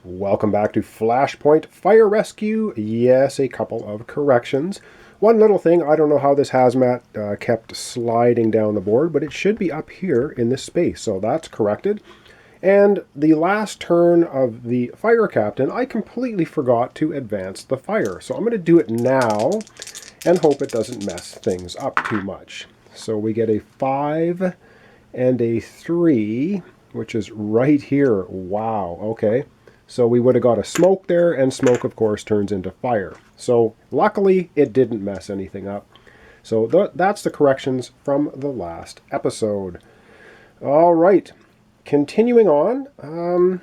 Welcome back to Flashpoint Fire Rescue. Yes, a couple of corrections. One little thing, I don't know how this hazmat kept sliding down the board, but it should be up here in this space, so that's corrected. And the last turn of the fire captain, I completely forgot to advance the fire. So I'm going to do it now and hope it doesn't mess things up too much. So we get a 5 and a 3, which is right here. Wow, okay. So we would have got a smoke there, and smoke, of course, turns into fire. So luckily, it didn't mess anything up. So that's the corrections from the last episode. All right, continuing on.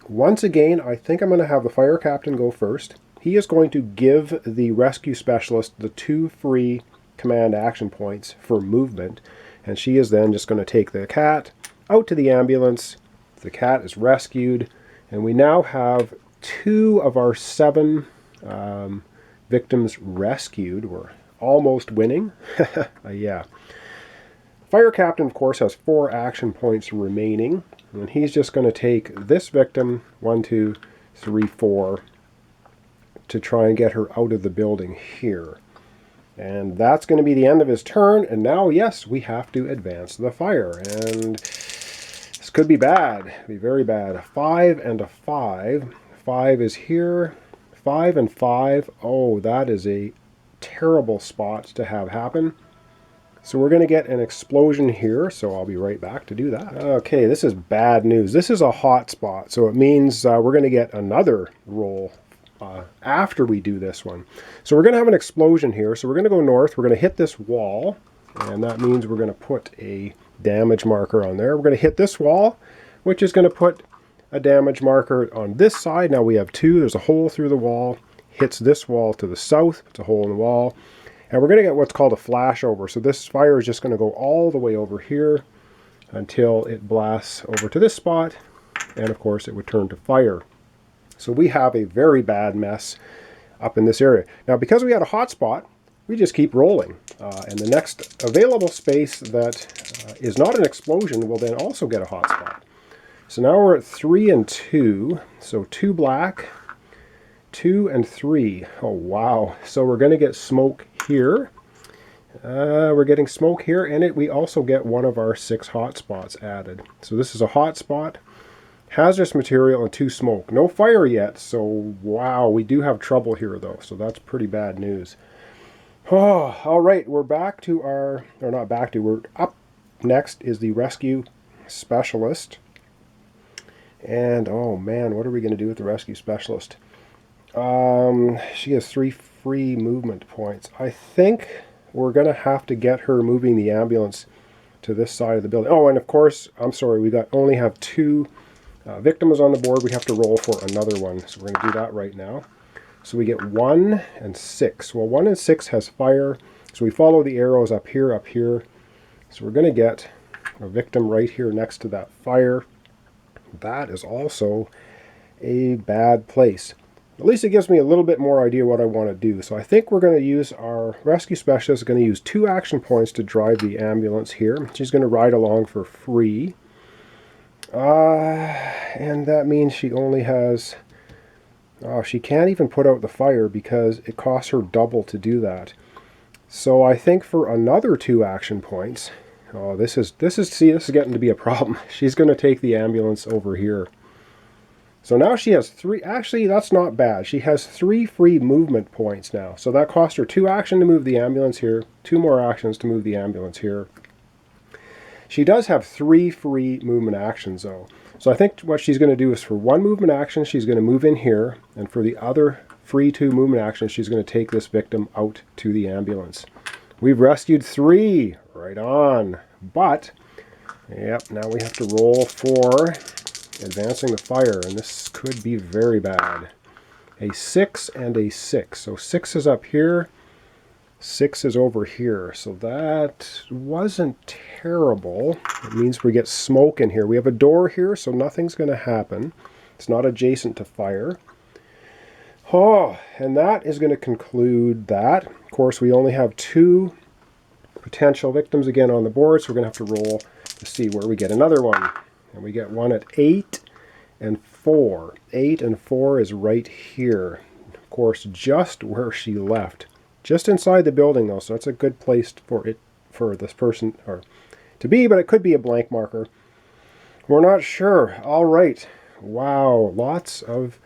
Once again, I think I'm going to have the fire captain go first. He is going to give the rescue specialist the 2 free command action points for movement, and she is then just going to take the cat out to the ambulance. The cat is rescued. And we now have 2 of our 7 victims rescued. We're almost winning. Yeah. Fire captain, of course, has 4 action points remaining. And he's just going to take this victim, 1, 2, 3, 4, to try and get her out of the building here. And that's going to be the end of his turn. And now, yes, we have to advance the fire. And this could be bad, be very bad. 5 and a 5. 5 is here. 5 and 5. Oh, that is a terrible spot to have happen. So we're going to get an explosion here, so I'll be right back to do that. Okay, this is bad news. This is a hot spot, so it means we're going to get another roll after we do this one. So we're going to have an explosion here, so we're going to go north. We're going to hit this wall, and that means we're going to put a damage marker on there. We're going to hit this wall, which is going to put a damage marker on this side. Now we have 2. There's a hole through the wall. Hits this wall to the south. It's a hole in the wall. And we're going to get what's called a flashover. So this fire is just going to go all the way over here until it blasts over to this spot. And of course it would turn to fire. So we have a very bad mess up in this area. Now because we had a hot spot, we just keep rolling. And the next available space that is not an explosion will then also get a hot spot. So now we're at 3 and 2. So 2 black, 2 and 3. Oh, wow. So we're going to get smoke here. We're getting smoke here, and we also get one of our 6 hot spots added. So this is a hot spot, hazardous material, and 2 smoke. No fire yet, so wow, we do have trouble here, though. So that's pretty bad news. Oh, all right, we're back to our, or not back to, we're up next is the rescue specialist. And oh man, what are we going to do with the rescue specialist? She has 3 free movement points. I think we're going to have to get her moving the ambulance to this side of the building. Oh, and of course, I'm sorry, we only have 2 victims on the board. We have to roll for another one, so we're going to do that right now. So we get 1 and 6. Well, 1 and 6 has fire, so we follow the arrows up here, up here. So we're going to get a victim right here next to that fire. That is also a bad place. At least it gives me a little bit more idea what I want to do. So I think we're going to use our rescue specialist is going to use 2 action points to drive the ambulance here. She's going to ride along for free. And that means she only has... she can't even put out the fire because it costs her double to do that. So I think for another 2 action points... Oh, this is getting to be a problem. She's going to take the ambulance over here. So now she has 3, actually that's not bad. She has 3 free movement points now. So that cost her 2 action to move the ambulance here, 2 more actions to move the ambulance here. She does have 3 free movement actions though. So I think what she's going to do is for 1 movement action, she's going to move in here. And for the other free 2 movement actions, she's going to take this victim out to the ambulance. We've rescued 3. Right on. But, yep, now we have to roll for advancing the fire, and this could be very bad. A 6 and a 6. So 6 is up here, 6 is over here. So that wasn't terrible. It means we get smoke in here. We have a door here, so nothing's going to happen. It's not adjacent to fire. Oh, and that is going to conclude that. Of course, we only have 2 potential victims again on the board, so we're going to have to roll to see where we get another one. And we get one at 8 and 4. 8 and 4 is right here. Of course, just where she left. Just inside the building, though, so that's a good place for this person or to be, but it could be a blank marker. We're not sure. All right. Wow, lots of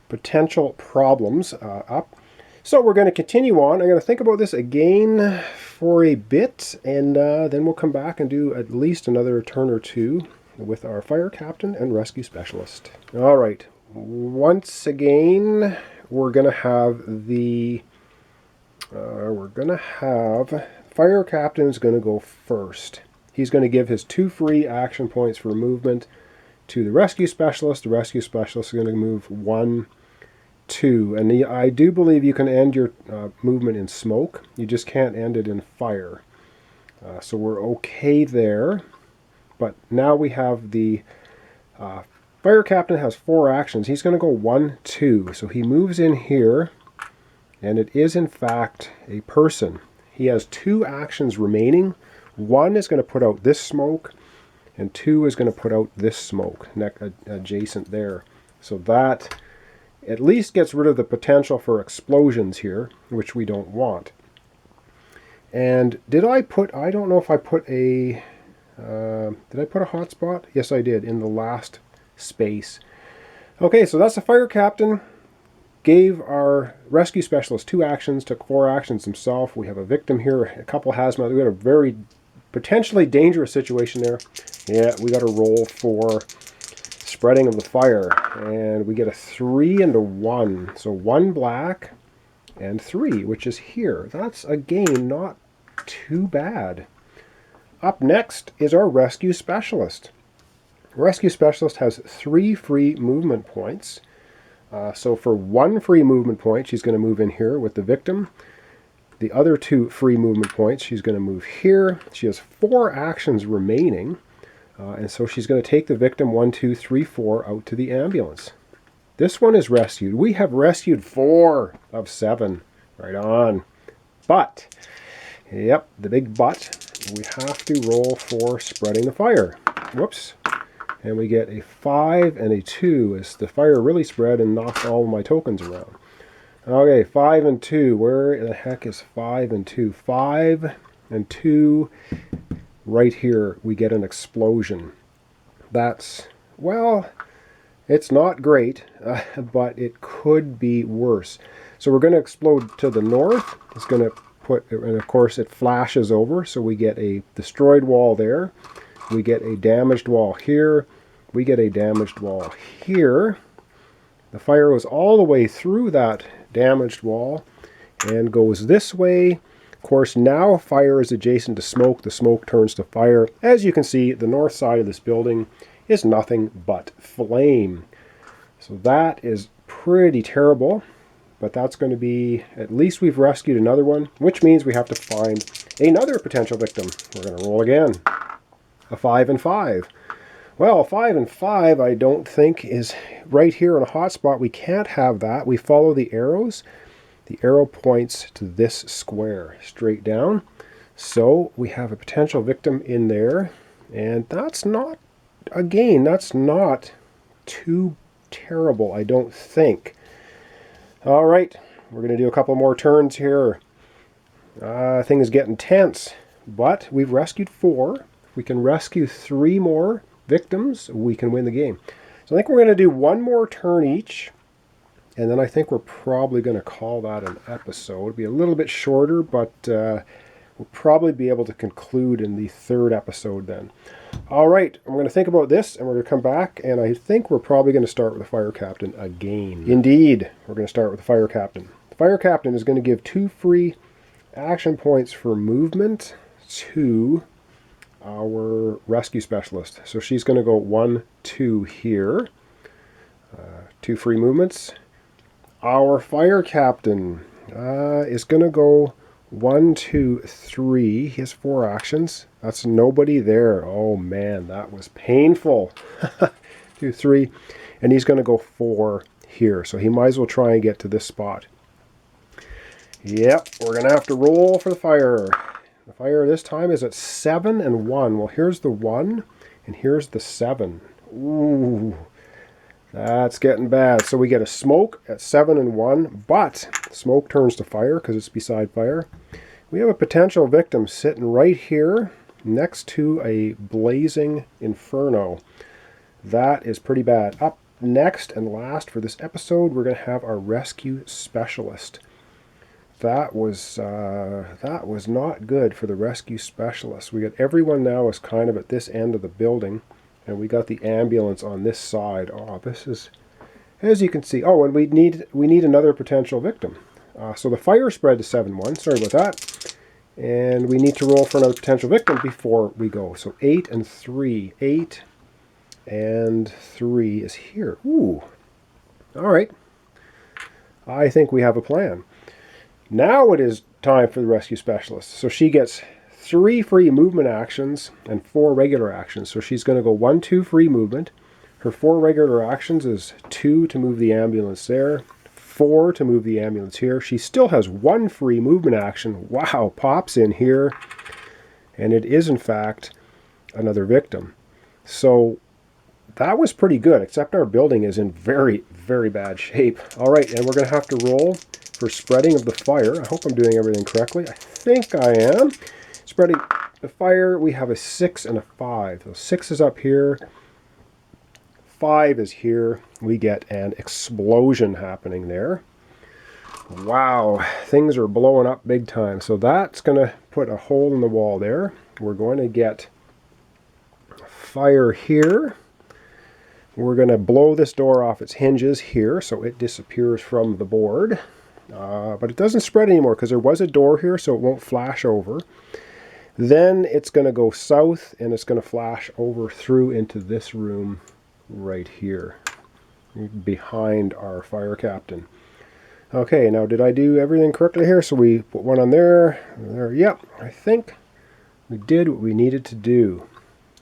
potential problems up. So we're going to continue on. I'm going to think about this again for a bit, and then we'll come back and do at least another turn or two with our fire captain and rescue specialist. All right. Once again, we're going to have the fire captain is going to go first. He's going to give his 2 free action points for movement to the rescue specialist. The rescue specialist is going to move 1, 2. And I do believe you can end your movement in smoke. You just can't end it in fire. So we're okay there. But now we have the fire captain has 4 actions. He's going to go 1, 2. So he moves in here. And it is, in fact, a person. He has 2 actions remaining. 1 is going to put out this smoke, and 2 is going to put out this smoke adjacent there. So that at least gets rid of the potential for explosions here, which we don't want. And I don't know if I put did I put a hotspot? Yes, I did, in the last space. Okay, so that's the fire captain. Gave our rescue specialist 2 actions, took 4 actions himself. We have a victim here, a couple hazmat. We got a very potentially dangerous situation there. Yeah, we got to roll for spreading of the fire. And we get a 3 and a 1. So 1 black and 3, which is here. That's, again, not too bad. Up next is our rescue specialist. Rescue specialist has 3 free movement points. So for 1 free movement point, she's going to move in here with the victim. The other 2 free movement points, she's going to move here. She has 4 actions remaining. And so she's going to take the victim 1, 2, 3, 4 out to the ambulance. This one is rescued. We have rescued 4 of 7. Right on. But, yep, the big but, we have to roll for spreading the fire. Whoops. And we get a 5 and a 2 as the fire really spread and knocked all of my tokens around. Okay, 5 and 2. Where the heck is 5 and 2? 5 and 2. Right here, we get an explosion. That's, well, it's not great, but it could be worse. So we're going to explode to the north. It's going to and of course it flashes over, so we get a destroyed wall there. We get a damaged wall here. We get a damaged wall here. The fire goes all the way through that damaged wall and goes this way. Of course, now fire is adjacent to smoke. The smoke turns to fire. As you can see, the north side of this building is nothing but flame. So that is pretty terrible. But that's going to be, at least we've rescued another one, which means we have to find another potential victim. We're going to roll again. A 5 and 5. Well, 5 and 5 I don't think is right here on a hotspot. We can't have that. We follow the arrows. The arrow points to this square straight down. So we have a potential victim in there. And that's not, again, that's not too terrible, I don't think. All right, we're going to do a couple more turns here. Thing is getting tense, but we've rescued 4. If we can rescue 3 more victims, we can win the game. So I think we're going to do 1 more turn each, and then I think we're probably going to call that an episode. It'll be a little bit shorter, but we'll probably be able to conclude in the 3rd episode then. All right, I'm going to think about this, and we're going to come back, and I think we're probably going to start with the fire captain again. Indeed, we're going to start with the fire captain. The fire captain is going to give 2 free action points for movement to our rescue specialist. So she's going to go 1, 2 here. 2 free movements. Our fire captain is going to go 1, 2, 3. He has 4 actions. That's nobody there. Oh man, that was painful. 2, 3. And he's going to go 4 here. So he might as well try and get to this spot. Yep, we're going to have to roll for the fire. The fire this time is at 7 and 1. Well, here's the 1, and here's the 7. Ooh. That's getting bad. So we get a smoke at 7 and 1, but smoke turns to fire because it's beside fire. We have a potential victim sitting right here next to a blazing inferno. That is pretty bad. Up next and last for this episode, we're going to have our rescue specialist. That was not good for the rescue specialist. We got everyone now is kind of at this end of the building, and we got the ambulance on this side. Oh, this is, as you can see. Oh, and we need another potential victim. So the fire spread to 7-1. Sorry about that. And we need to roll for another potential victim before we go. So 8 and 3. 8 and 3 is here. Ooh. All right. I think we have a plan. Now it is time for the rescue specialist. So she gets 3 free movement actions and 4 regular actions. So she's going to go 1, 2 free movement. Her 4 regular actions is 2 to move the ambulance there, 4 to move the ambulance here. She still has 1 free movement action. Wow, pops in here. And it is, in fact, another victim. So that was pretty good, except our building is in very, very bad shape. All right, and we're going to have to roll for spreading of the fire. I hope I'm doing everything correctly. I think I am. Spreading the fire, we have a 6 and a 5. So 6 is up here. 5 is here. We get an explosion happening there. Wow, things are blowing up big time. So that's going to put a hole in the wall there. We're going to get fire here. We're going to blow this door off its hinges here so it disappears from the board. But it doesn't spread anymore because there was a door here, so it won't flash over. Then it's going to go south and it's going to flash over through into this room right here behind our fire captain. Okay, now did I do everything correctly here? So we put one on there. Yep, I think we did what we needed to do.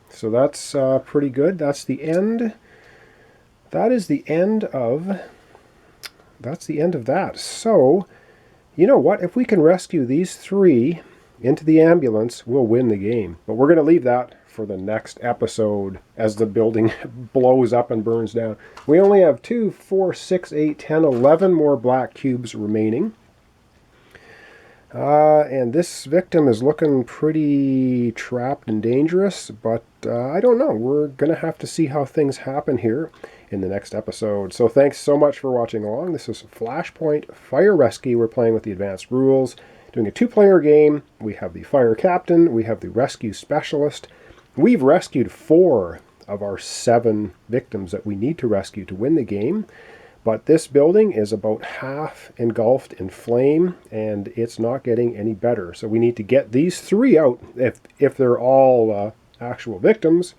So that's pretty good. That's the end. That is the end of... That's the end of that. So, you know what? If we can rescue these 3 into the ambulance, we'll win the game. But we're going to leave that for the next episode as the building blows up and burns down. We only have 2, 4, 6, 8, 10, 11 more black cubes remaining. And this victim is looking pretty trapped and dangerous, but I don't know. We're going to have to see how things happen here in the next episode. So thanks so much for watching along. This is Flashpoint Fire Rescue. We're playing with the advanced rules, doing a 2-player game. We have the fire captain. We have the rescue specialist. We've rescued 4 of our 7 victims that we need to rescue to win the game. But this building is about half engulfed in flame, and it's not getting any better. So we need to get these 3 out, if they're all actual victims,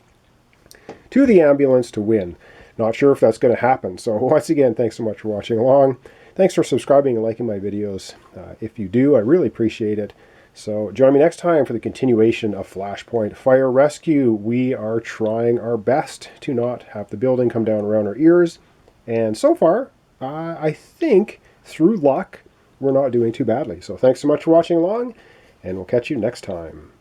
to the ambulance to win. Not sure if that's going to happen. So once again, thanks so much for watching along. Thanks for subscribing and liking my videos. If you do, I really appreciate it. So join me next time for the continuation of Flashpoint Fire Rescue. We are trying our best to not have the building come down around our ears. And so far, I think, through luck, we're not doing too badly. So thanks so much for watching along, and we'll catch you next time.